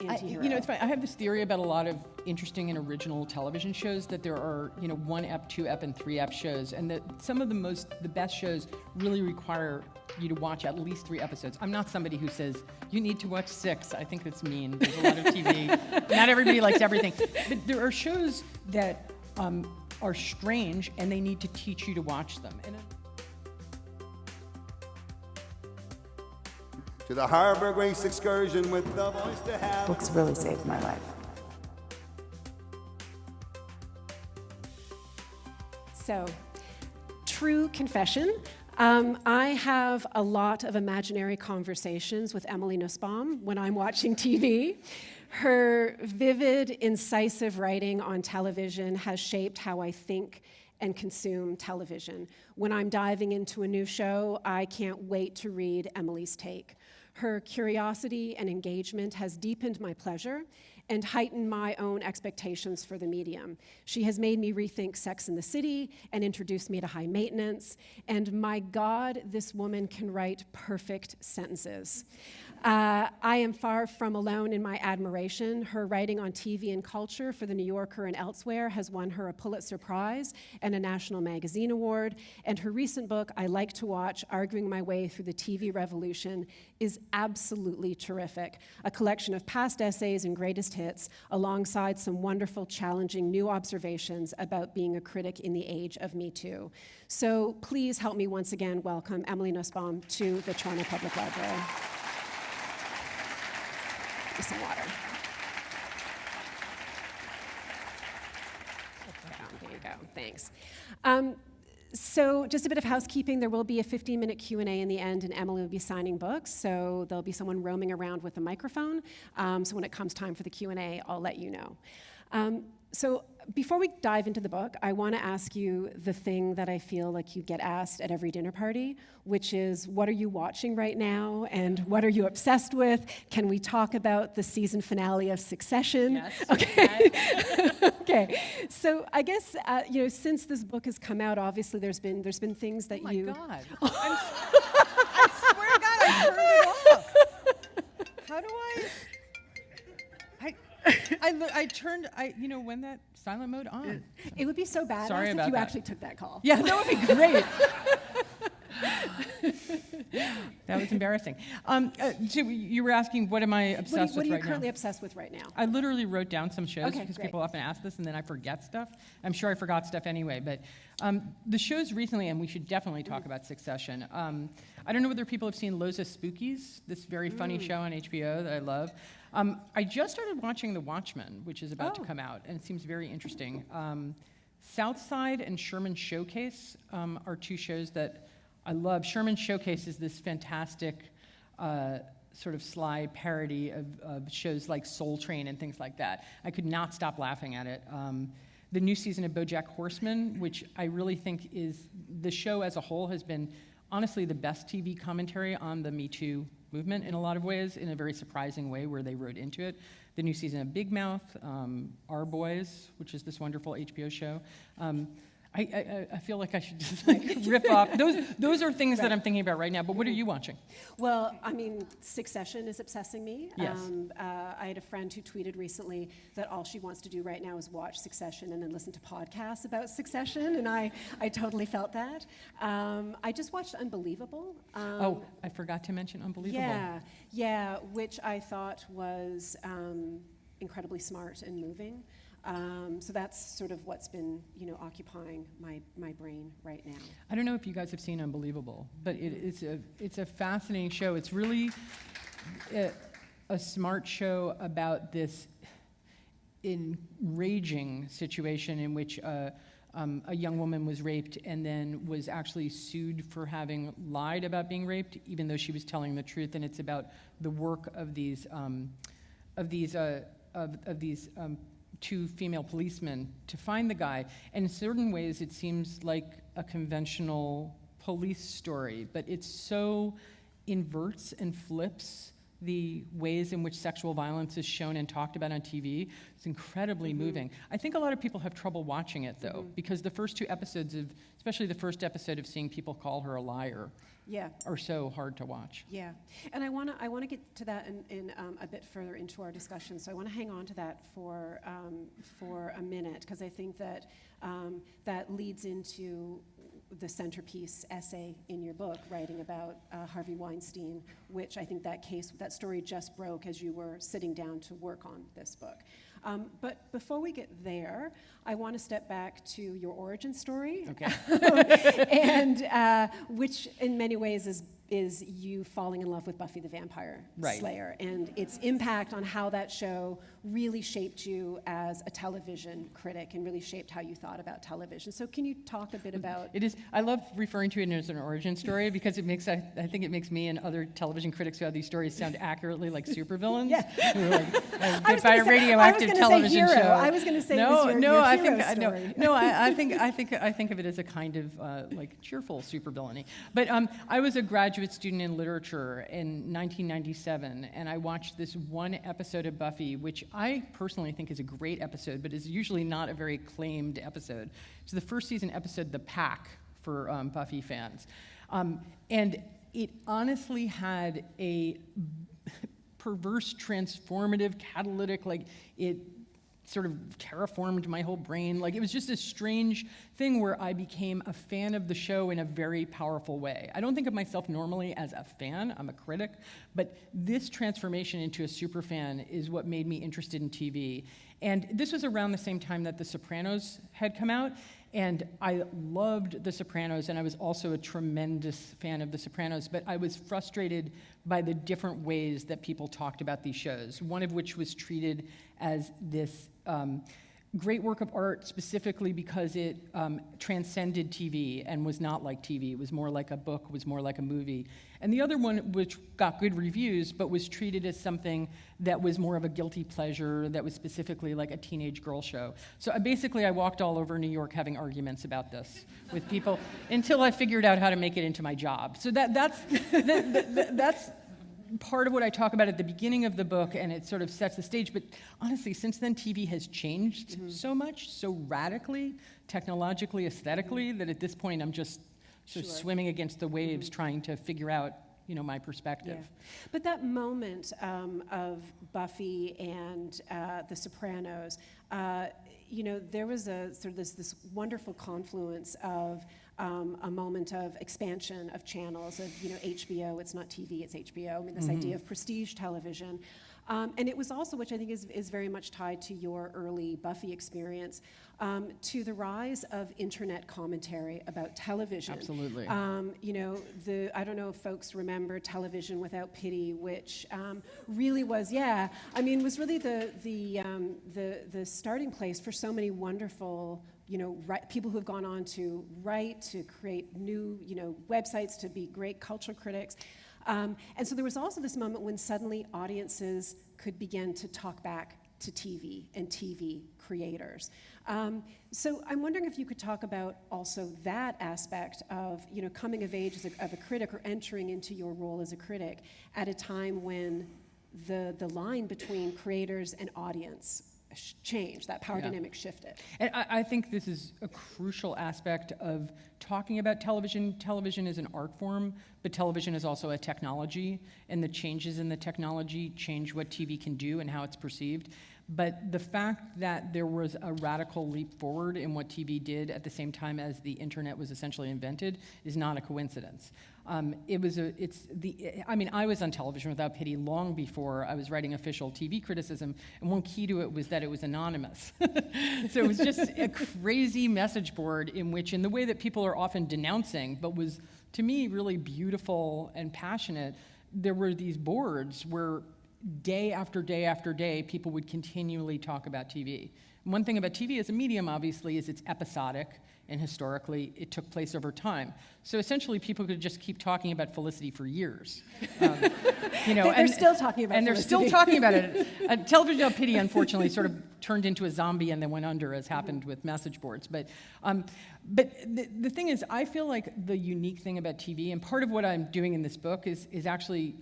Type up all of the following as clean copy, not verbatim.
antihero. It's funny. I have this theory about a lot of interesting and original television shows that there are, 1 ep, 2 ep, and 3 ep shows, and that some of the best shows really require you to watch at least 3 episodes. I'm not somebody who says you need to watch 6. I think that's mean. There's a lot of TV. Not everybody likes everything, but there are shows that are strange, and they need to teach you to watch them. To the Harbor Grace excursion with the voice to have. Books really saved my life. So, true confession. I have a lot of imaginary conversations with Emily Nussbaum when I'm watching TV. Her vivid, incisive writing on television has shaped how I think and consume television. When I'm diving into a new show, I can't wait to read Emily's take. Her curiosity and engagement has deepened my pleasure and heightened my own expectations for the medium. She has made me rethink Sex and the City and introduced me to High Maintenance. And my God, this woman can write perfect sentences. I am far from alone in my admiration. Her writing on TV and culture for The New Yorker and elsewhere has won her a Pulitzer Prize and a National Magazine Award. And her recent book, I Like to Watch, Arguing My Way Through the TV Revolution, is absolutely terrific. A collection of past essays and greatest hits, alongside some wonderful, challenging new observations about being a critic in the age of MeToo. So please help me once again welcome Emily Nussbaum to the Toronto Public Library. Some water. There you go, thanks. So just a bit of housekeeping, there will be a 15-minute Q&A in the end, and Emily will be signing books, so there'll be someone roaming around with a microphone. So when it comes time for the Q&A, I'll let you know. So before we dive into the book, I want to ask you the thing that I feel like you get asked at every dinner party, which is, what are you watching right now, and what are you obsessed with? Can we talk about the season finale of Succession? Yes. Okay. Okay. So I guess since this book has come out, obviously there's been things that you. Oh my God! I swear to God, I turned it off. How do I turned, when that silent mode on. It would be so badass Sorry if about you that. actually took that call. Yeah, that would be great. That was embarrassing. So you were asking, what am I obsessed with right now? What are you currently obsessed with right now? I literally wrote down some shows Okay, because great. people often ask this and then I forget stuff. I'm sure I forgot stuff anyway, but the shows recently, and we should definitely talk about Succession. I don't know whether people have seen Los Spookies, this very funny show on HBO that I love. I just started watching The Watchmen, which is about to come out, and it seems very interesting. Southside and Sherman Showcase are two shows that I love. Sherman Showcase is this fantastic sort of sly parody of shows like Soul Train and things like that. I could not stop laughing at it. The new season of BoJack Horseman, which I really think is, the show as a whole has been honestly the best TV commentary on the MeToo movement in a lot of ways, in a very surprising way where they wrote into it. The new season of Big Mouth, Our Boys, which is this wonderful HBO show. I feel like I should just rip off. Those are things that I'm thinking about right now, but what are you watching? Well, I mean, Succession is obsessing me. Yes. I had a friend who tweeted recently that all she wants to do right now is watch Succession and then listen to podcasts about Succession, and I totally felt that. I just watched Unbelievable. I forgot to mention Unbelievable. Yeah, which I thought was incredibly smart and moving. So that's sort of what's been, occupying my brain right now. I don't know if you guys have seen Unbelievable, but it's a fascinating show. It's really a smart show about this enraging situation in which a young woman was raped and then was actually sued for having lied about being raped, even though she was telling the truth. And it's about the work of these two female policemen to find the guy. And in certain ways, it seems like a conventional police story, but it so inverts and flips the ways in which sexual violence is shown and talked about on TV. It's incredibly moving. I think a lot of people have trouble watching it, though, because the first two episodes especially the first episode of seeing people call her a liar, Yeah. are so hard to watch. Yeah, and I want to get to that in a bit further into our discussion. So I want to hang on to that for a minute, because I think that that leads into the centerpiece essay in your book, writing about Harvey Weinstein, which I think that story just broke as you were sitting down to work on this book. But before we get there, I want to step back to your origin story, Okay. and which in many ways is you falling in love with Buffy the Vampire Right. Slayer, and its impact on how that show really shaped you as a television critic and really shaped how you thought about television. So can you talk a bit about... It is. I love referring to it as an origin story because it makes. I think it makes me and other television critics who have these stories sound accurately like supervillains. Yeah. Who are like get by a radioactive television show. I was going to say your hero story. I think of it as a kind of like cheerful supervillainy. But I was a graduate student in literature in 1997, and I watched this one episode of Buffy, which I personally think is a great episode, but is usually not a very acclaimed episode. It's the first season episode, The Pack, for Buffy fans. And it honestly had a perverse, transformative, catalytic, like it sort of terraformed my whole brain. Like, it was just a strange thing where I became a fan of the show in a very powerful way. I don't think of myself normally as a fan, I'm a critic, but this transformation into a super fan is what made me interested in TV. And this was around the same time that The Sopranos had come out, and I loved The Sopranos, and I was also a tremendous fan of The Sopranos, but I was frustrated by the different ways that people talked about these shows, one of which was treated as this great work of art specifically because it transcended TV and was not like TV. It was more like a book, was more like a movie. And the other one, which got good reviews, but was treated as something that was more of a guilty pleasure, that was specifically like a teenage girl show. So I walked all over New York having arguments about this with people until I figured out how to make it into my job. So that's part of what I talk about at the beginning of the book, and it sort of sets the stage. But honestly, since then, TV has changed so much, so radically, technologically, aesthetically, that at this point I'm just sort of swimming against the waves trying to figure out, my perspective. Yeah. But that moment of Buffy and The Sopranos, there was a sort of this wonderful confluence of a moment of expansion of channels, of HBO. It's not TV, it's HBO. I mean, this idea of prestige television. And it was also, which I think is very much tied to your early Buffy experience, to the rise of internet commentary about television. Absolutely. I don't know if folks remember Television Without Pity, which really was, was really the starting place for so many wonderful people who have gone on to write, to create new, websites, to be great cultural critics. And so there was also this moment when suddenly audiences could begin to talk back to TV and TV creators. So I'm wondering if you could talk about also that aspect of, coming of age of a critic, or entering into your role as a critic at a time when the line between creators and audience changed, that power dynamic shifted. And I think this is a crucial aspect of talking about television. Television is an art form, but television is also a technology, and the changes in the technology change what TV can do and how it's perceived. But the fact that there was a radical leap forward in what TV did at the same time as the internet was essentially invented is not a coincidence. I was on Television Without Pity long before I was writing official TV criticism, and one key to it was that it was anonymous. So it was just a crazy message board in the way that people are often denouncing, but was, to me, really beautiful and passionate. There were these boards where day after day after day, people would continually talk about TV. And one thing about TV as a medium, obviously, is it's episodic, and historically, it took place over time. So essentially, people could just keep talking about Felicity for years. They're still talking about it. And they're still talking about it. Television Without Pity, unfortunately, sort of turned into a zombie and then went under, as happened with message boards. But the thing is, I feel like the unique thing about TV, and part of what I'm doing in this book is actually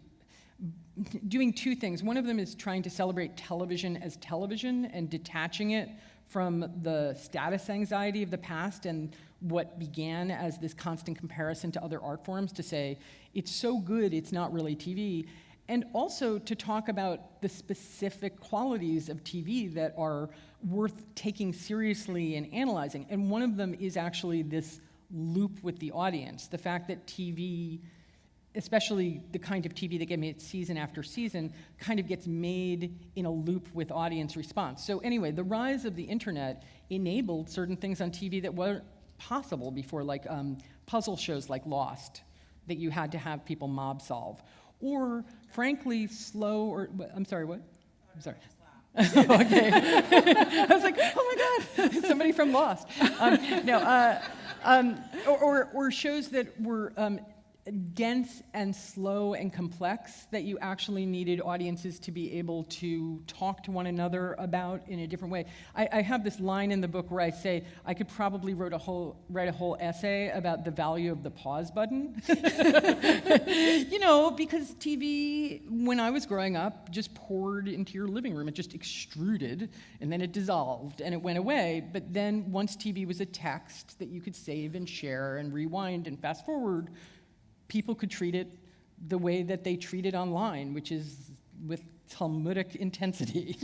doing two things. One of them is trying to celebrate television as television and detaching it from the status anxiety of the past, and what began as this constant comparison to other art forms to say, it's so good, it's not really TV, and also to talk about the specific qualities of TV that are worth taking seriously and analyzing. And one of them is actually this loop with the audience, the fact that TV, especially the kind of TV that gets made season after season, kind of gets made in a loop with audience response. So anyway, the rise of the internet enabled certain things on TV that weren't possible before, like puzzle shows like Lost, that you had to have people mob solve. Or, frankly, slow, or, I'm sorry, what? I'm sorry. Okay. I was like, oh my God, somebody from Lost. Or shows that were dense and slow and complex that you actually needed audiences to be able to talk to one another about in a different way. I have this line in the book where I say I could probably write a whole essay about the value of the pause button. Because TV, when I was growing up, just poured into your living room. It just extruded, and then it dissolved, and it went away. But then once TV was a text that you could save and share and rewind and fast forward, people could treat it the way that they treat it online, which is with Talmudic intensity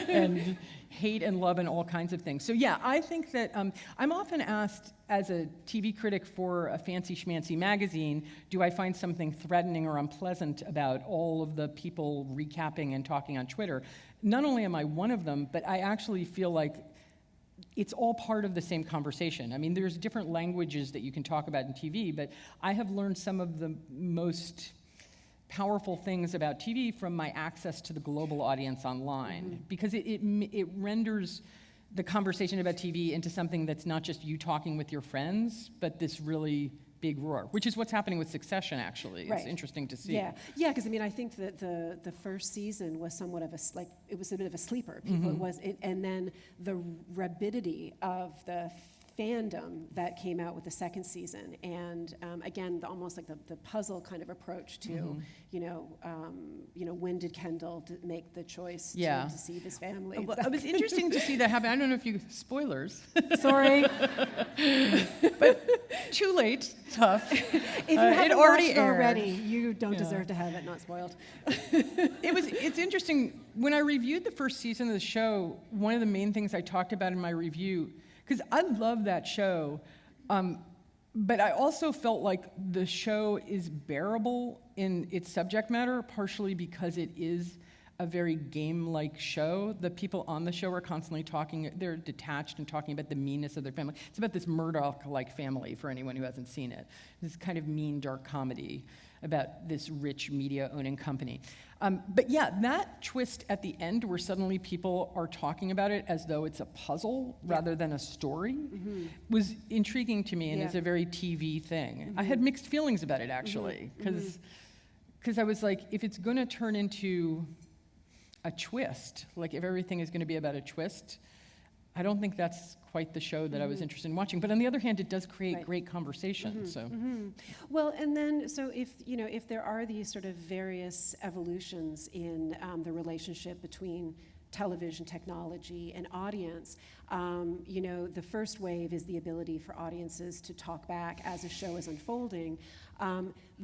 and hate and love and all kinds of things. So yeah, I think that I'm often asked as a TV critic for a fancy schmancy magazine, do I find something threatening or unpleasant about all of the people recapping and talking on Twitter? Not only am I one of them, but I actually feel like it's all part of the same conversation. I mean, there's different languages that you can talk about in TV, but I have learned some of the most powerful things about TV from my access to the global audience online, because it renders the conversation about TV into something that's not just you talking with your friends, but this really big roar, which is what's happening with Succession, actually. Right. It's interesting to see. Yeah, because I mean, I think that the first season was somewhat of it was a bit of a sleeper. And then the rapidity of the fandom that came out with the second season, and again, almost like the puzzle kind of approach to, when did Kendall make the choice to see this family? Well, it was interesting to see that happen. I don't know if you, spoilers. Sorry. But too late, tough. If you haven't watched it already, you don't deserve to have it not spoiled. It's interesting. When I reviewed the first season of the show, one of the main things I talked about in my review, because I love that show, but I also felt like the show is bearable in its subject matter, partially because it is a very game-like show. The people on the show are constantly talking, they're detached and talking about the meanness of their family. It's about this Murdoch-like family, for anyone who hasn't seen it. This kind of mean, dark comedy about this rich media-owning company. But yeah, that twist at the end where suddenly people are talking about it as though it's a puzzle rather than a story was intriguing to me, and is a very TV thing. I had mixed feelings about it, actually, because I was like, if it's going to turn into a twist, like if everything is going to be about a twist, I don't think that's quite the show that I was interested in watching. But on the other hand, it does create great conversation. So, well, and then if there are these sort of various evolutions in the relationship between television technology and audience, the first wave is the ability for audiences to talk back as a show is unfolding.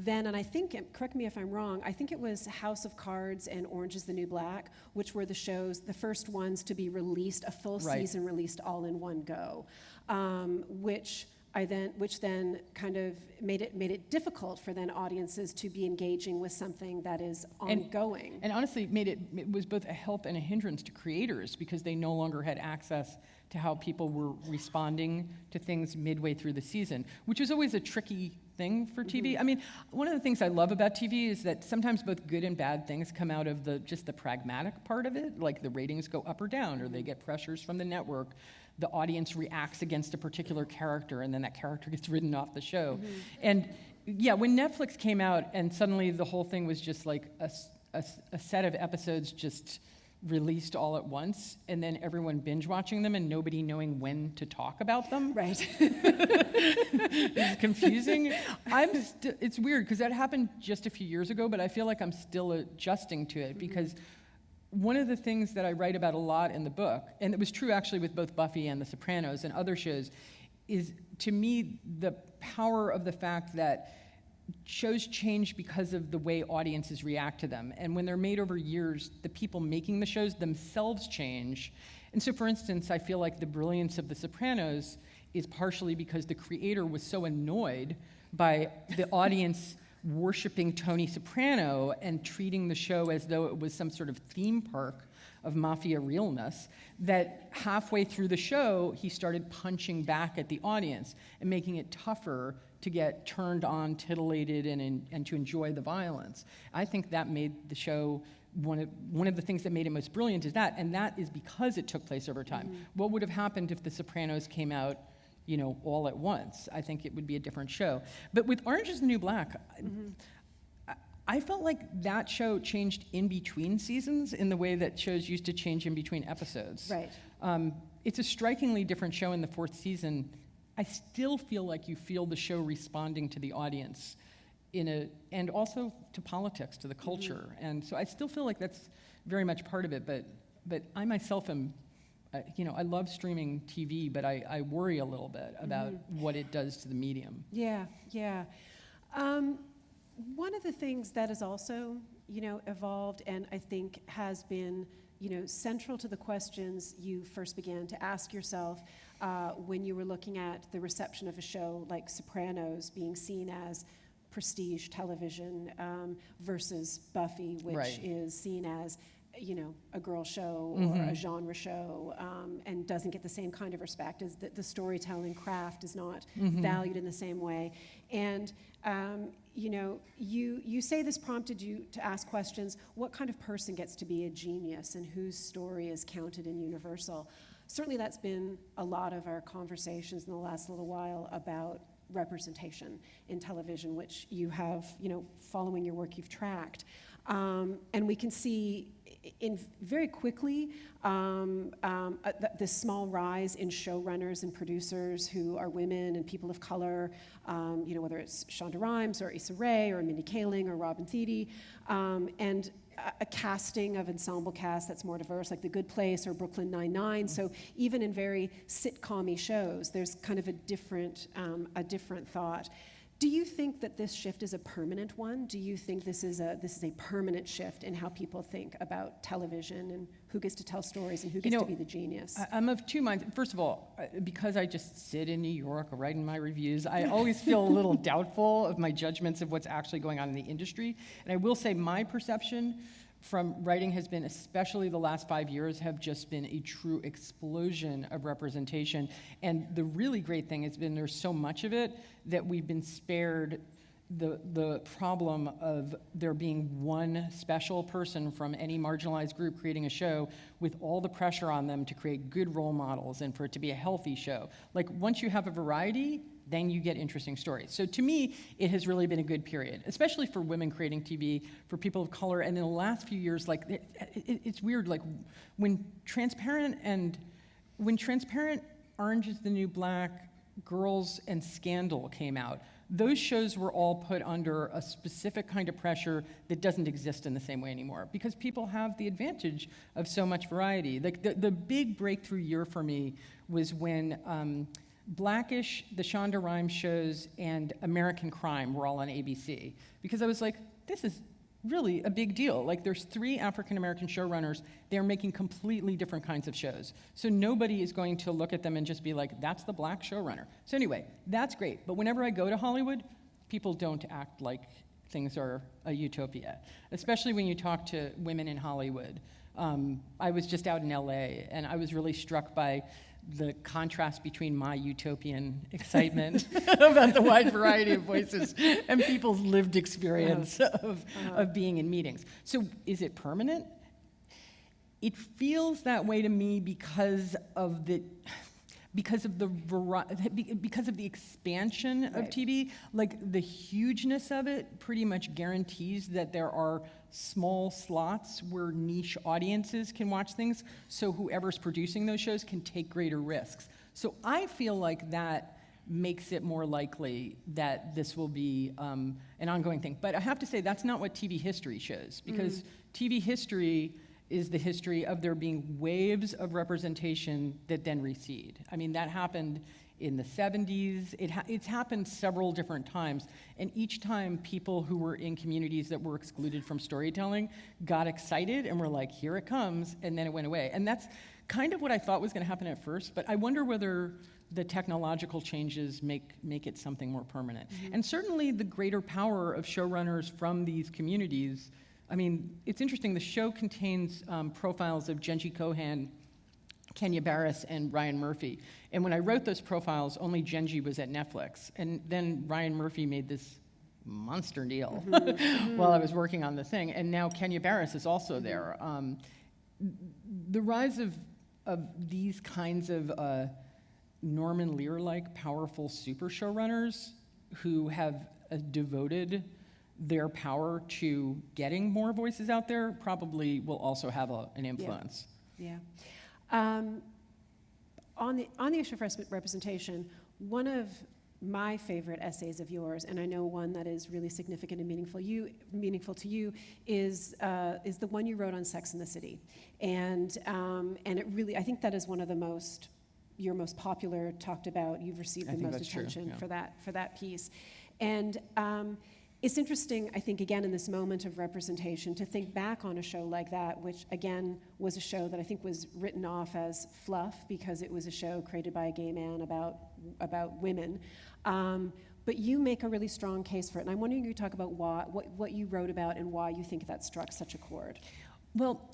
Then, and I think, correct me if I'm wrong, I think it was House of Cards and Orange is the New Black, which were the first ones to be released, a full season released all in one go, which then kind of made it difficult for then audiences to be engaging with something that is ongoing. And honestly, it was both a help and a hindrance to creators, because they no longer had access to how people were responding to things midway through the season, which was always a tricky thing for TV. I mean, one of the things I love about TV is that sometimes both good and bad things come out of just the pragmatic part of it, like the ratings go up or down, or they get pressures from the network. The audience reacts against a particular character, and then that character gets written off the show. And yeah, when Netflix came out and suddenly the whole thing was just like a set of episodes just released all at once, and then everyone binge watching them and nobody knowing when to talk about them. Right. It's confusing. It's weird because that happened just a few years ago, but I feel like I'm still adjusting to it, because one of the things that I write about a lot in the book, and it was true actually with both Buffy and The Sopranos and other shows, is, to me, the power of the fact that shows change because of the way audiences react to them. And when they're made over years, the people making the shows themselves change. And so, for instance, I feel like the brilliance of The Sopranos is partially because the creator was so annoyed by the audience worshiping Tony Soprano and treating the show as though it was some sort of theme park of mafia realness, that halfway through the show, he started punching back at the audience and making it tougher to get turned on, titillated, and to enjoy the violence. I think that made the show, one of the things that made it most brilliant is that, and that is because it took place over time. What would have happened if The Sopranos came out, all at once? I think it would be a different show. But with Orange is the New Black, I felt like that show changed in between seasons in the way that shows used to change in between episodes. Right. It's a strikingly different show in the fourth season. I still feel like you feel the show responding to the audience and also to politics, to the culture. And so I still feel like that's very much part of it, but I myself am, I love streaming TV, but I worry a little bit about what it does to the medium. Yeah. One of the things that has also, evolved and I think has been, central to the questions you first began to ask yourself when you were looking at the reception of a show like Sopranos being seen as prestige television versus Buffy, which is seen as, a girl show or a genre show and doesn't get the same kind of respect, as the storytelling craft is not valued in the same way. And you say this prompted you to ask questions: what kind of person gets to be a genius and whose story is counted and universal? Certainly that's been a lot of our conversations in the last little while about representation in television, which you have, following your work, you've tracked. And we can see very quickly this small rise in showrunners and producers who are women and people of color, whether it's Shonda Rhimes or Issa Rae or Mindy Kaling or Robin Thede, and a casting of ensemble cast that's more diverse, like The Good Place or Brooklyn Nine-Nine. So even in very sitcom-y shows, there's kind of a different thought. Do you think that this shift is a permanent one? Do you think this is a permanent shift in how people think about television and who gets to tell stories and who gets to be the genius? I'm of two minds. First of all, because I just sit in New York writing my reviews, I always feel a little doubtful of my judgments of what's actually going on in the industry. And I will say my perception from writing has been, especially the last 5 years, have just been a true explosion of representation. And the really great thing has been there's so much of it that we've been spared the problem of there being one special person from any marginalized group creating a show with all the pressure on them to create good role models and for it to be a healthy show. Like, once you have a variety, then you get interesting stories. So to me, it has really been a good period, especially for women creating TV, for people of color. And in the last few years, like, it's weird, like when Transparent, Orange is the New Black, Girls, and Scandal came out, those shows were all put under a specific kind of pressure that doesn't exist in the same way anymore, because people have the advantage of so much variety. Like the big breakthrough year for me was when Blackish, the Shonda Rhimes shows, and American Crime were all on ABC, because I was like, this is really a big deal. Like, there's 3 African-American showrunners. They're making completely different kinds of shows. So nobody is going to look at them and just be like, that's the black showrunner. So anyway, that's great. But whenever I go to Hollywood, people don't act like things are a utopia, especially when you talk to women in Hollywood. I was just out in LA, and I was really struck by the contrast between my utopian excitement about the wide variety of voices and people's lived experience of being in meetings. So is it permanent? It feels that way to me because of the expansion of TV. Like, the hugeness of it pretty much guarantees that there are small slots where niche audiences can watch things, so whoever's producing those shows can take greater risks. So I feel like that makes it more likely that this will be an ongoing thing. But I have to say, that's not what TV history shows, because TV history is the history of there being waves of representation that then recede. I mean, that happened in the 70s. It's happened several different times, and each time people who were in communities that were excluded from storytelling got excited and were like, here it comes, and then it went away. And that's kind of what I thought was going to happen at first, but I wonder whether the technological changes make it something more permanent. And certainly the greater power of showrunners from these communities. I mean, it's interesting, the show contains profiles of Genji Kohan, Kenya Barris, and Ryan Murphy. And when I wrote those profiles, only Genji was at Netflix. And then Ryan Murphy made this monster deal while I was working on the thing. And now Kenya Barris is also there. The rise of these kinds of Norman Lear-like powerful super showrunners who have devoted their power to getting more voices out there probably will also have an influence. Yeah. On the issue of representation, one of my favorite essays of yours, and I know one that is really significant and meaningful to you, is the one you wrote on Sex and the City, and it really, I think that is one of the your most popular, talked about. You've received the most attention for that piece, and it's interesting, I think, again, in this moment of representation, to think back on a show like that, which, again, was a show that I think was written off as fluff because it was a show created by a gay man about women. But you make a really strong case for it, and I'm wondering if you talk about what you wrote about and why you think that struck such a chord. Well,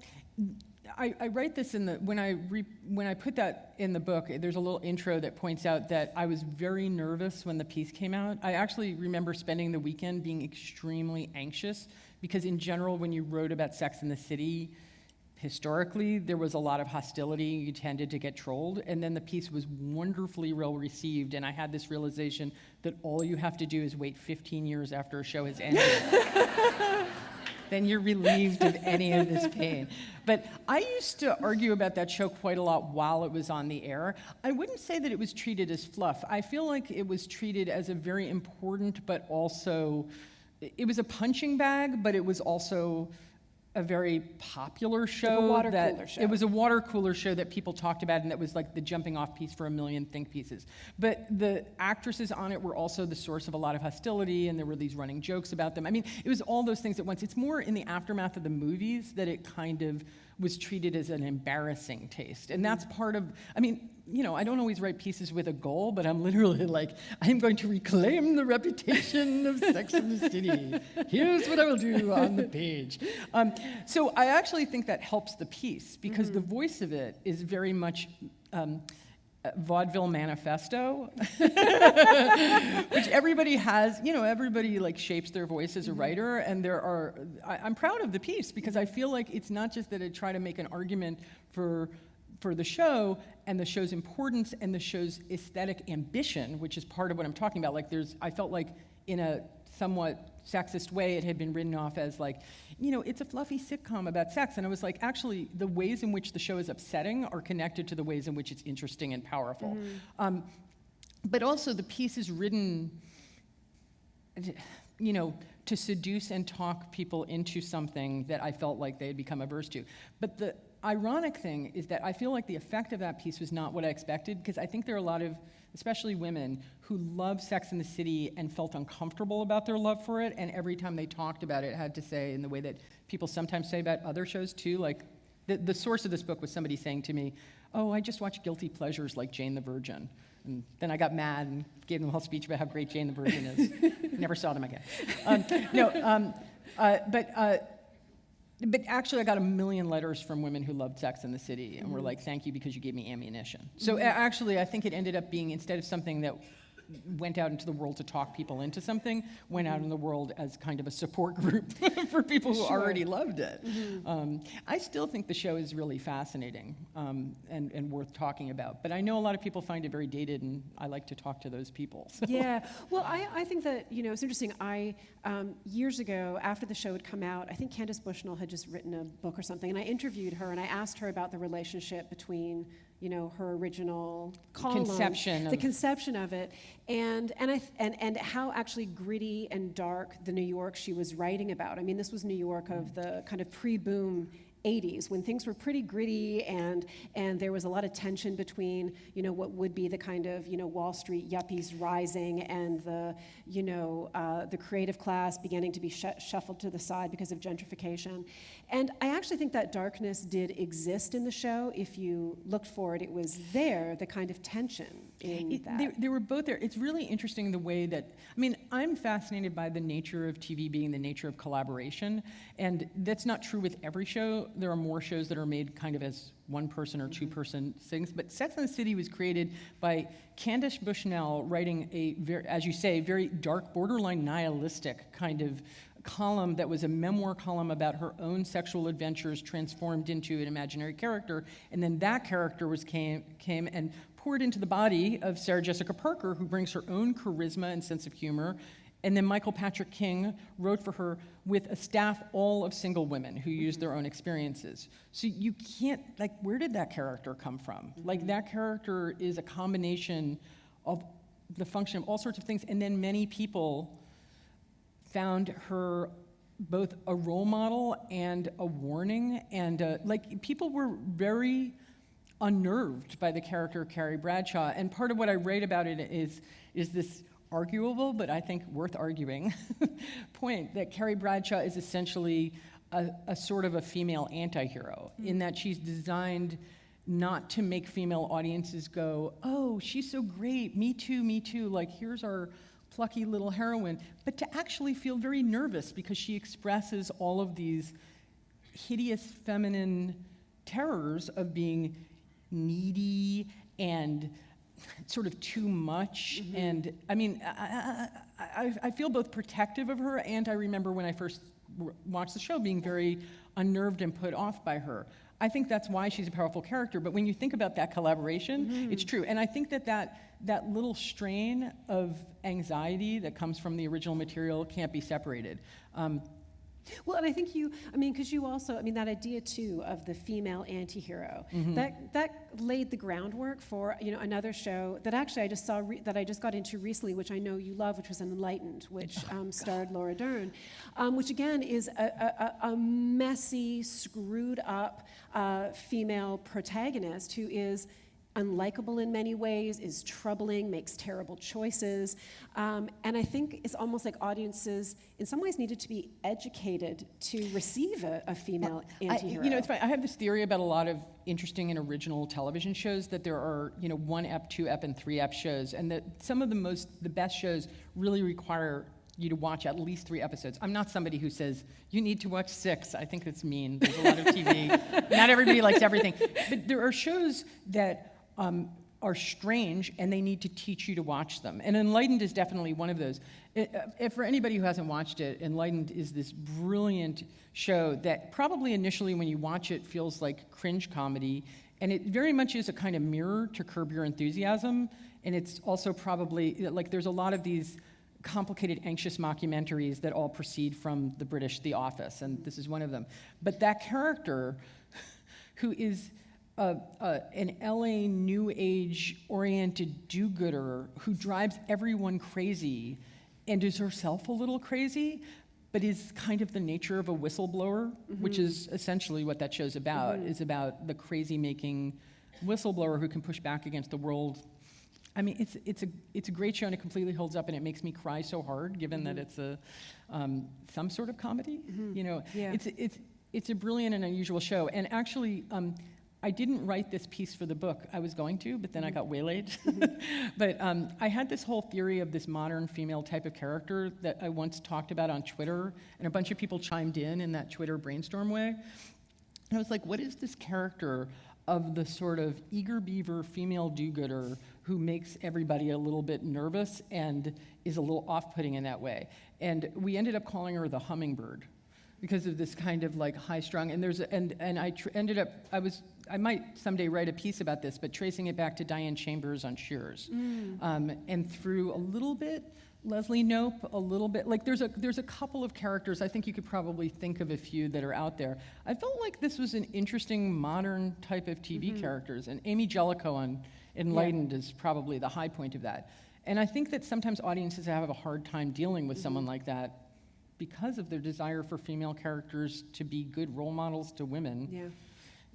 I write this when I put that in the book. There's a little intro that points out that I was very nervous when the piece came out. I actually remember spending the weekend being extremely anxious because, in general, when you wrote about Sex and the City, historically there was a lot of hostility. You tended to get trolled, and then the piece was wonderfully well received. And I had this realization that all you have to do is wait 15 years after a show has ended. Then you're relieved of any of this pain. But I used to argue about that show quite a lot while it was on the air. I wouldn't say that it was treated as fluff. I feel like it was treated as a very important, but also, it was a punching bag, but it was also a very popular show. Like a water cooler show. It was a water cooler show that people talked about, and that was like the jumping off piece for a million think pieces. But the actresses on it were also the source of a lot of hostility, and there were these running jokes about them. I mean, it was all those things at once. It's more in the aftermath of the movies that it kind of was treated as an embarrassing taste. And that's part of, I mean, you know, I don't always write pieces with a goal, but I'm literally like, I'm going to reclaim the reputation of Sex and the City. Here's what I will do on the page. So I actually think that helps the piece because the voice of it is very much vaudeville manifesto, which everybody has, you know, everybody like shapes their voice as a writer, and I'm proud of the piece because I feel like it's not just that I try to make an argument for the show and the show's importance and the show's aesthetic ambition, which is part of what I'm talking about. Like I felt like in a somewhat sexist way, it had been written off as like, you know, it's a fluffy sitcom about sex. And I was like, actually, the ways in which the show is upsetting are connected to the ways in which it's interesting and powerful. But also the piece is written, you know, to seduce and talk people into something that I felt like they had become averse to. But the ironic thing is that I feel like the effect of that piece was not what I expected, because I think there are a lot of, especially women, who love Sex and the City and felt uncomfortable about their love for it, and every time they talked about it had to say, in the way that people sometimes say about other shows too, like the source of this book was somebody saying to me, oh, I just watch guilty pleasures like Jane the Virgin. And then I got mad and gave them a whole speech about how great Jane the Virgin is. Never saw them again. But actually, I got 1 million letters from women who loved Sex and the City and were like, thank you because you gave me ammunition. So actually, I think it ended up being, instead of something that went out into the world to talk people into something, went out in the world as kind of a support group for people who already loved it. I still think the show is really fascinating and worth talking about. But I know a lot of people find it very dated, and I like to talk to those people. So. Yeah, well, I think that, you know, it's interesting. Years ago, after the show had come out, I think Candace Bushnell had just written a book or something, and I interviewed her, and I asked her about the relationship between, you know, her original column, the conception of it, and how actually gritty and dark the New York she was writing about. I mean, this was New York of the kind of pre-boom 80s, when things were pretty gritty and there was a lot of tension between, what would be the kind of, Wall Street yuppies rising and the creative class beginning to be shuffled to the side because of gentrification. And I actually think that darkness did exist in the show. If you looked for it, it was there, the kind of tension in that. They were both there. It's really interesting the way that, I'm fascinated by the nature of TV being the nature of collaboration, and that's not true with every show. There are more shows that are made kind of as one-person or two-person things, but Sex and the City was created by Candace Bushnell writing a, as you say, very dark, borderline nihilistic kind of column that was a memoir column about her own sexual adventures transformed into an imaginary character, and then that character came and poured into the body of Sarah Jessica Parker, who brings her own charisma and sense of humor. And then Michael Patrick King wrote for her with a staff all of single women who used their own experiences. So you can't, where did that character come from? That character is a combination of the function of all sorts of things, and then many people found her both a role model and a warning, and people were very unnerved by the character of Carrie Bradshaw, and part of what I write about it is this arguable, but I think worth arguing, point that Carrie Bradshaw is essentially a sort of a female antihero, in that she's designed not to make female audiences go, oh, she's so great, me too, here's our plucky little heroine, but to actually feel very nervous because she expresses all of these hideous feminine terrors of being needy and sort of too much. And I feel both protective of her, and I remember when I first watched the show being very unnerved and put off by her. I think that's why she's a powerful character, but when you think about that collaboration, it's true. And I think that little strain of anxiety that comes from the original material can't be separated. Well, and I think because you also, that idea too of the female antihero, that laid the groundwork for, another show that actually I just saw, that I just got into recently, which I know you love, which was Enlightened, which starred Laura Dern, which again is a messy, screwed up female protagonist who is unlikable in many ways, is troubling, makes terrible choices. And I think it's almost like audiences, in some ways, needed to be educated to receive a female antihero. It's funny. I have this theory about a lot of interesting and original television shows, that there are, 1-ep, 2-ep, and 3-ep shows, and that some of the best shows really require you to watch at least 3 episodes. I'm not somebody who says, you need to watch 6. I think that's mean. There's a lot of TV. Not everybody likes everything. But there are shows that are strange, and they need to teach you to watch them. And Enlightened is definitely one of those. For anybody who hasn't watched it, Enlightened is this brilliant show that probably initially when you watch it feels like cringe comedy, and it very much is a kind of mirror to Curb Your Enthusiasm, and it's also probably, there's a lot of these complicated, anxious mockumentaries that all proceed from the British The Office, and this is one of them. But that character, who is an LA New Age-oriented do-gooder who drives everyone crazy and is herself a little crazy, but is kind of the nature of a whistleblower, which is essentially what that show's about, is about the crazy-making whistleblower who can push back against the world. It's a great show, and it completely holds up, and it makes me cry so hard, given that it's some sort of comedy. It's a brilliant and unusual show, and actually, I didn't write this piece for the book. I was going to, but then I got waylaid. But I had this whole theory of this modern female type of character that I once talked about on Twitter, and a bunch of people chimed in that Twitter brainstorm way. And I was like, what is this character of the sort of eager beaver female do-gooder who makes everybody a little bit nervous and is a little off-putting in that way? And we ended up calling her the hummingbird, because of this kind of high-strung, and I might someday write a piece about this, but tracing it back to Diane Chambers on Shears, and through a little bit Leslie Knope, a little bit there's a couple of characters. I think you could probably think of a few that are out there. I felt like this was an interesting modern type of TV characters, and Amy Jellicoe on Enlightened is probably the high point of that. And I think that sometimes audiences have a hard time dealing with someone like that, because of their desire for female characters to be good role models to women, Yeah.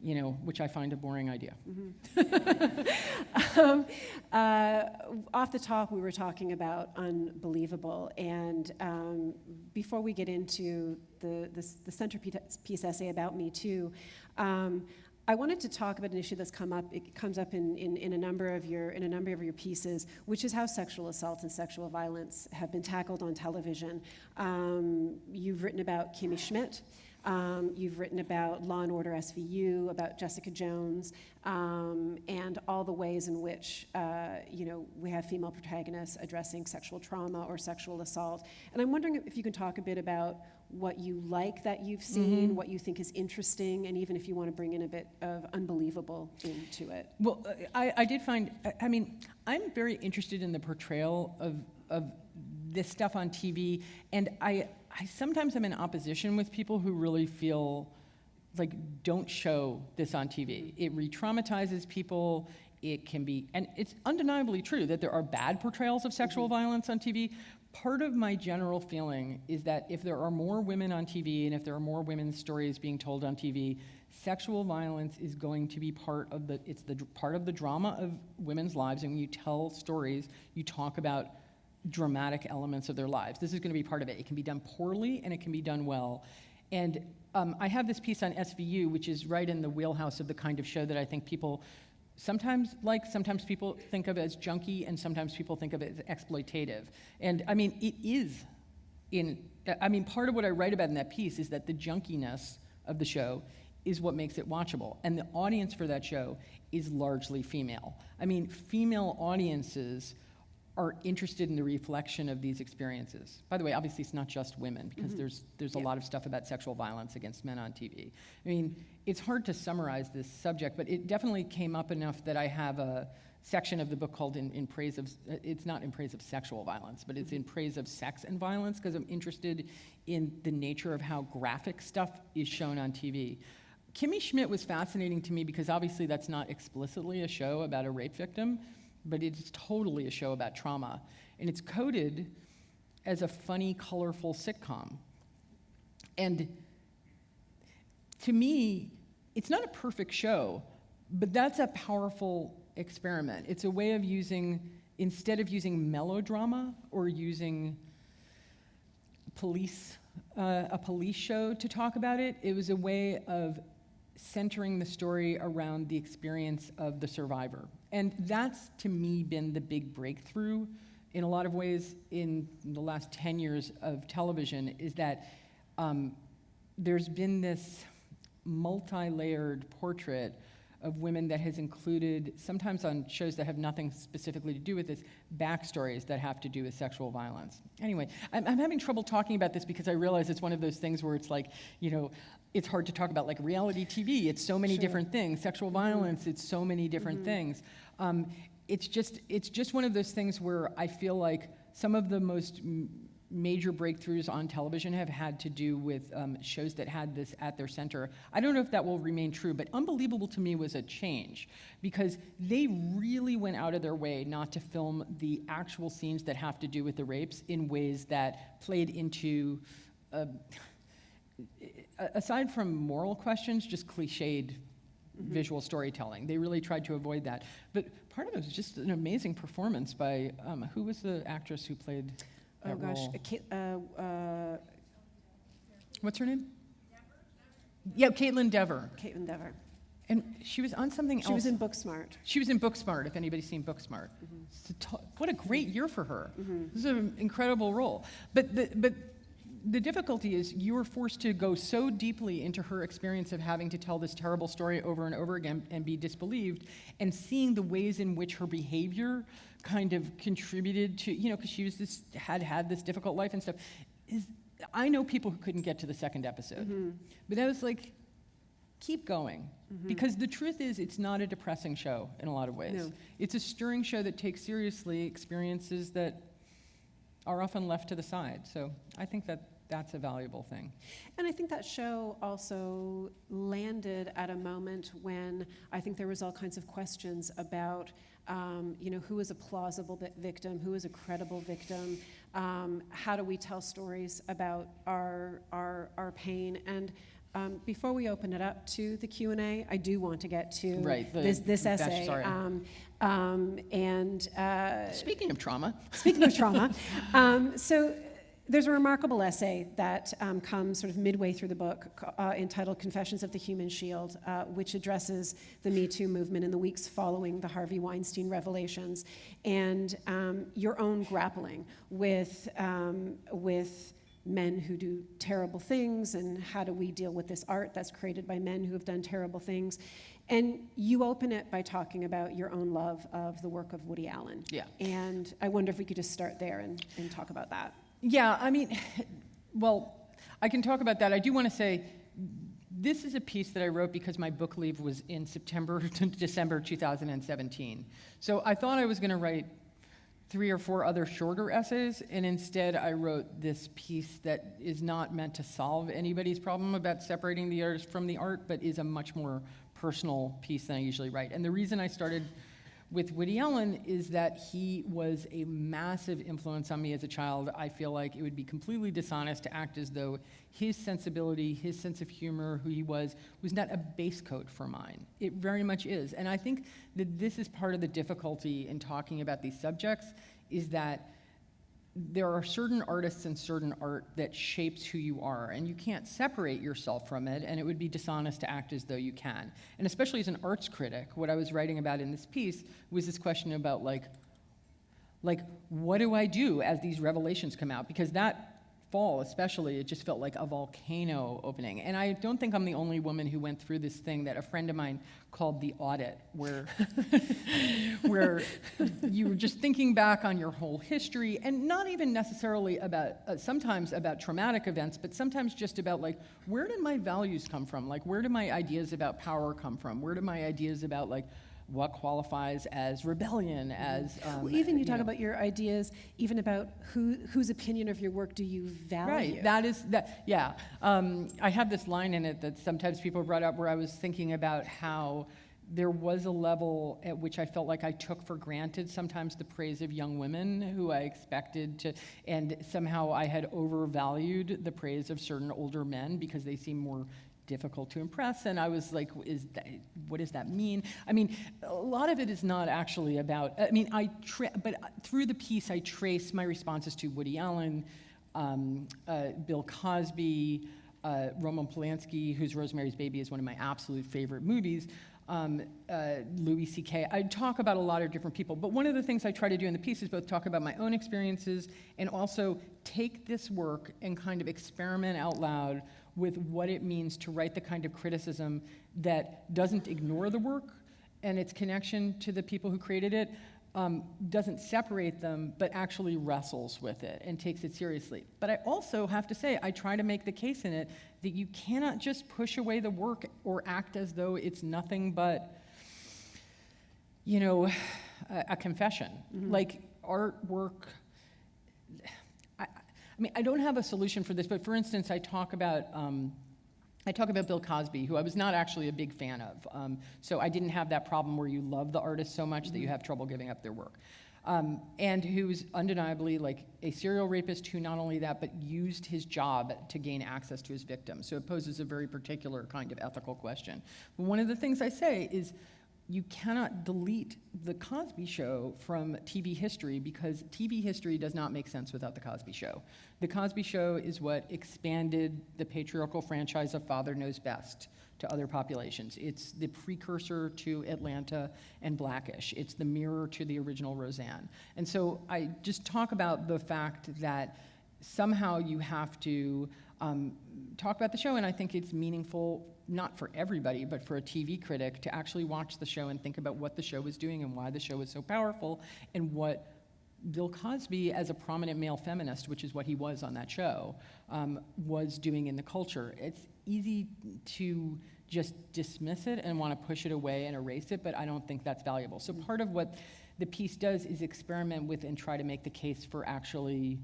you know, which I find a boring idea. Off the top, we were talking about unbelievable, and before we get into the centerpiece essay about MeToo, I wanted to talk about an issue that's come up. It comes up in a number of your pieces, which is how sexual assault and sexual violence have been tackled on television. You've written about Kimmy Schmidt. You've written about Law and Order SVU, about Jessica Jones, and all the ways in which we have female protagonists addressing sexual trauma or sexual assault. And I'm wondering if you can talk a bit about what you like that you've seen, what you think is interesting, and even if you want to bring in a bit of unbelievable into it. Well, I did find, I mean, I'm very interested in the portrayal of this stuff on TV, and I sometimes am in opposition with people who really feel like don't show this on TV. It re-traumatizes people. It can be, and it's undeniably true that there are bad portrayals of sexual violence on TV. Part of my general feeling is that if there are more women on TV and if there are more women's stories being told on TV, sexual violence is going to be part of the drama of women's lives. And when you tell stories, you talk about dramatic elements of their lives. This is going to be part of it. It can be done poorly and it can be done well. And I have this piece on SVU, which is right in the wheelhouse of the kind of show that I think people sometimes like, sometimes people think of as junky, and sometimes people think of it as exploitative. And I mean, it is part of what I write about in that piece is that the junkiness of the show is what makes it watchable. And the audience for that show is largely female. I mean, female audiences are interested in the reflection of these experiences. By the way, obviously it's not just women, because there's a lot of stuff about sexual violence against men on TV. I mean, it's hard to summarize this subject, but it definitely came up enough that I have a section of the book called in praise of, it's not in praise of sexual violence, but it's in praise of sex and violence, because I'm interested in the nature of how graphic stuff is shown on TV. Kimmy Schmidt was fascinating to me because obviously that's not explicitly a show about a rape victim, but it's totally a show about trauma. And it's coded as a funny, colorful sitcom. And to me, it's not a perfect show, but that's a powerful experiment. It's a way of using, instead of using melodrama or using a police show to talk about it, it was a way of centering the story around the experience of the survivor. And that's, to me, been the big breakthrough in a lot of ways in the last 10 years of television, is that there's been this multi-layered portrait of women that has included, sometimes on shows that have nothing specifically to do with this, backstories that have to do with sexual violence. Anyway, I'm having trouble talking about this because I realize it's one of those things where it's like, it's hard to talk about, like reality TV, it's so many different things. Sexual violence, it's so many different things. It's just one of those things where I feel like some of the most major breakthroughs on television have had to do with shows that had this at their center. I don't know if that will remain true, but Unbelievable to me was a change, because they really went out of their way not to film the actual scenes that have to do with the rapes in ways that played into, aside from moral questions, just cliched visual storytelling. They really tried to avoid that. But part of it was just an amazing performance by, who was the actress who played that role? What's her name? Yeah, Caitlin Dever. Caitlin Dever. And she was on something else. She was in Booksmart. She was in Booksmart, if anybody's seen Booksmart. What a great year for her. This is an incredible role. But the difficulty is you were forced to go so deeply into her experience of having to tell this terrible story over and over again and be disbelieved, and seeing the ways in which her behavior kind of contributed to, because she was had this difficult life and stuff. I know people who couldn't get to the second episode, but I was like, keep going. Because the truth is, it's not a depressing show in a lot of ways. No. It's a stirring show that takes seriously experiences that are often left to the side. So I think that's a valuable thing. And I think that show also landed at a moment when I think there was all kinds of questions about, who is a plausible victim, who is a credible victim. How do we tell stories about our pain? And before we open it up to the Q&A, I do want to get to this essay. Sorry. Speaking of trauma. Speaking of trauma, so there's a remarkable essay that comes sort of midway through the book entitled Confessions of the Human Shield, which addresses the MeToo movement in the weeks following the Harvey Weinstein revelations, and your own grappling with men who do terrible things, and how do we deal with this art that's created by men who have done terrible things. And you open it by talking about your own love of the work of Woody Allen. Yeah. And I wonder if we could just start there and talk about that. Yeah, I mean, well, I can talk about that. I do want to say this is a piece that I wrote because my book leave was in September to December 2017. So I thought I was going to write 3 or 4 other shorter essays, and instead I wrote this piece that is not meant to solve anybody's problem about separating the artist from the art, but is a much more personal piece than I usually write. And the reason I started with Woody Allen is that he was a massive influence on me as a child. I feel like it would be completely dishonest to act as though his sensibility, his sense of humor, who he was not a base coat for mine. It very much is. And I think that this is part of the difficulty in talking about these subjects, is that there are certain artists and certain art that shapes who you are, and you can't separate yourself from it, and it would be dishonest to act as though you can. And especially as an arts critic, what I was writing about in this piece was this question about like what do I do as these revelations come out? Because that fall especially, it just felt like a volcano opening. And I don't think I'm the only woman who went through this thing that a friend of mine called the audit, where where you were just thinking back on your whole history, and not even necessarily about, sometimes about traumatic events, but sometimes just about like, where did my values come from? Like, where do my ideas about power come from? Where do my ideas about like, what qualifies as rebellion, as... well, even you talk about your ideas, even about whose opinion of your work do you value? Right, yeah. I have this line in it that sometimes people brought up, where I was thinking about how there was a level at which I felt like I took for granted sometimes the praise of young women who I expected to, and somehow I had overvalued the praise of certain older men because they seemed more difficult to impress, and I was like, what does that mean? I mean, a lot of it is not actually about, but through the piece I trace my responses to Woody Allen, Bill Cosby, Roman Polanski, whose Rosemary's Baby is one of my absolute favorite movies, Louis C.K. I talk about a lot of different people, but one of the things I try to do in the piece is both talk about my own experiences and also take this work and kind of experiment out loud with what it means to write the kind of criticism that doesn't ignore the work and its connection to the people who created it, doesn't separate them, but actually wrestles with it and takes it seriously. But I also have to say, I try to make the case in it that you cannot just push away the work or act as though it's nothing but, a confession. Mm-hmm. Like, artwork... I don't have a solution for this, but for instance, I talk about Bill Cosby, who I was not actually a big fan of. So I didn't have that problem where you love the artist so much that you have trouble giving up their work. And who's undeniably like a serial rapist who not only that, but used his job to gain access to his victims. So it poses a very particular kind of ethical question. But one of the things I say is, you cannot delete the Cosby Show from TV history, because TV history does not make sense without the Cosby Show. The Cosby Show is what expanded the patriarchal franchise of Father Knows Best to other populations. It's the precursor to Atlanta and Blackish. It's the mirror to the original Roseanne. And so I just talk about the fact that somehow you have to talk about the show, and I think it's meaningful, not for everybody, but for a TV critic to actually watch the show and think about what the show was doing and why the show was so powerful, and what Bill Cosby, as a prominent male feminist, which is what he was on that show, was doing in the culture. It's easy to just dismiss it and want to push it away and erase it, but I don't think that's valuable. So part of what the piece does is experiment with and try to make the case for actually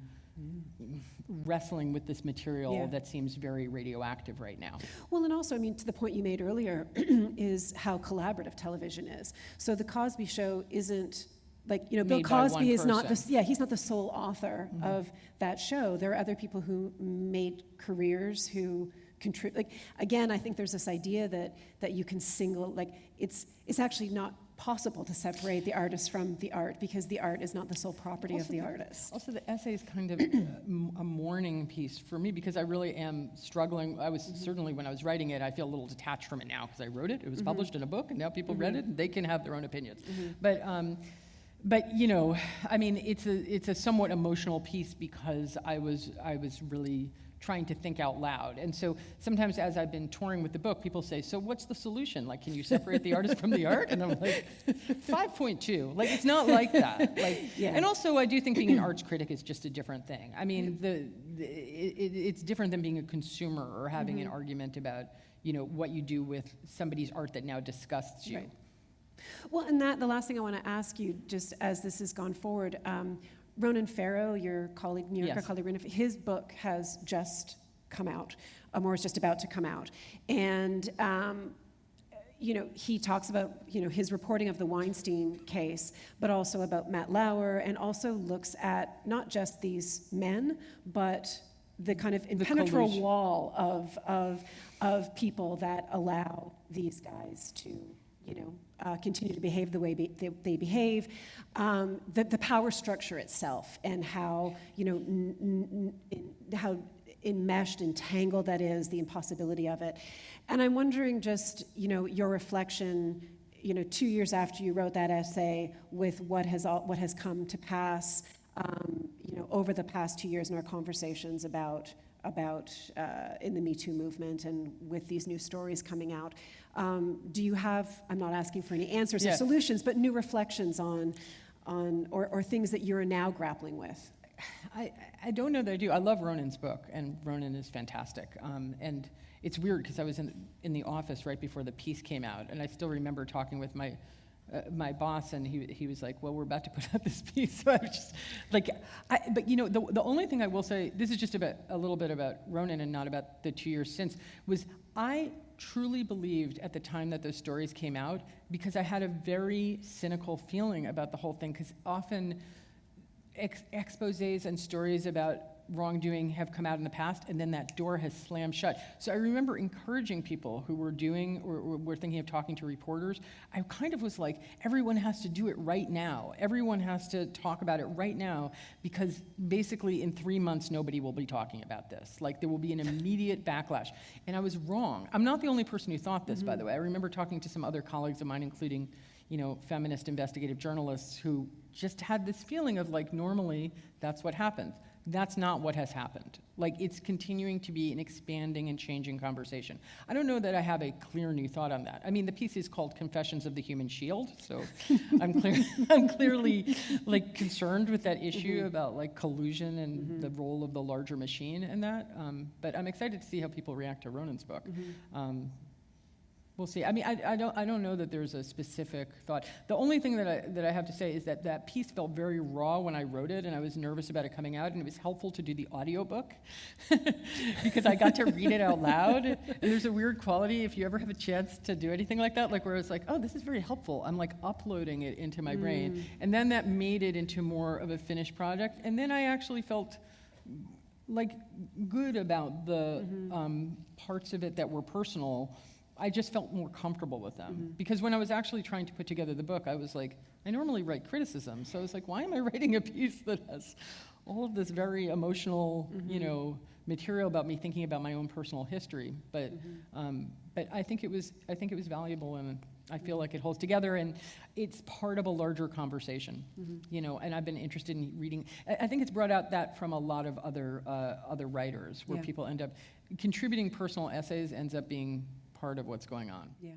wrestling with this material that seems very radioactive right now. Well, and also, to the point you made earlier, is how collaborative television is. So the Cosby Show isn't Bill Made by one Cosby is not person. he's not the sole author of that show. There are other people who made careers, who contribute. Again, I think there's this idea that you can it's actually not possible to separate the artist from the art, because the art is not the sole property of the artist. Also, the essay is kind of a mourning piece for me, because I really am struggling. I was certainly, when I was writing it, I feel a little detached from it now, because I wrote it. It was published in a book, and now people read it, and they can have their own opinions. But I mean, it's a somewhat emotional piece, because I was really trying to think out loud. And so sometimes, as I've been touring with the book, people say, so what's the solution? Like, can you separate the artist from the art? And I'm like, 5.2. Like, it's not like that. And also, I do think being an arts critic is just a different thing. I mean, it's different than being a consumer or having an argument about, what you do with somebody's art that now disgusts you. Right. Well, and the last thing I want to ask you, just as this has gone forward, Ronan Farrow, your colleague, New Yorker colleague, his book has just come out, or is just about to come out. And, he talks about, his reporting of the Weinstein case, but also about Matt Lauer, and also looks at not just these men, but the kind of impenetrable wall of people that allow these guys to, continue to behave the way they behave, the power structure itself, and how how enmeshed and tangled that is, the impossibility of it. And I'm wondering, just your reflection, 2 years after you wrote that essay, with what has come to pass, over the past 2 years in our conversations about in the MeToo movement, and with these new stories coming out. Do you have, I'm not asking for any answers or solutions, but new reflections on or things that you're now grappling with? I don't know that I do. I love Ronan's book, and Ronan is fantastic. And it's weird, because I was in the office right before the piece came out, and I still remember talking with my boss, and he was like, well, we're about to put out this piece. So I was just like, but the only thing I will say, this is just about a little bit about Ronan and not about the 2 years since, was I truly believed at the time that those stories came out, because I had a very cynical feeling about the whole thing, because often exposés and stories about wrongdoing have come out in the past, and then that door has slammed shut. So I remember encouraging people who were doing or were thinking of talking to reporters. I kind of was like, everyone has to do it right now. Everyone has to talk about it right now, because basically in 3 months nobody will be talking about this. Like, there will be an immediate backlash. And I was wrong. I'm not the only person who thought this, by the way. I remember talking to some other colleagues of mine, including feminist investigative journalists, who just had this feeling of like, normally that's what happens. That's not what has happened. Like, it's continuing to be an expanding and changing conversation. I don't know that I have a clear new thought on that. I mean, the piece is called Confessions of the Human Shield, so I'm clearly like concerned with that issue about like collusion and the role of the larger machine in that. But I'm excited to see how people react to Ronan's book. We'll see. I mean, I don't know that there's a specific thought. The only thing that I have to say is that piece felt very raw when I wrote it, and I was nervous about it coming out, and it was helpful to do the audiobook because I got to read it out loud. And there's a weird quality, if you ever have a chance to do anything like that, like where it's like, oh, this is very helpful. I'm like uploading it into my brain. And then that made it into more of a finished project. And then I actually felt like good about the parts of it that were personal. I just felt more comfortable with them. Because when I was actually trying to put together the book, I was like, I normally write criticism. So I was like, why am I writing a piece that has all of this very emotional, material about me thinking about my own personal history? But I think it was valuable, and I feel like it holds together, and it's part of a larger conversation, and I've been interested in reading. I think it's brought out that from a lot of other writers, where people end up contributing personal essays ends up being part of what's going on. Yeah.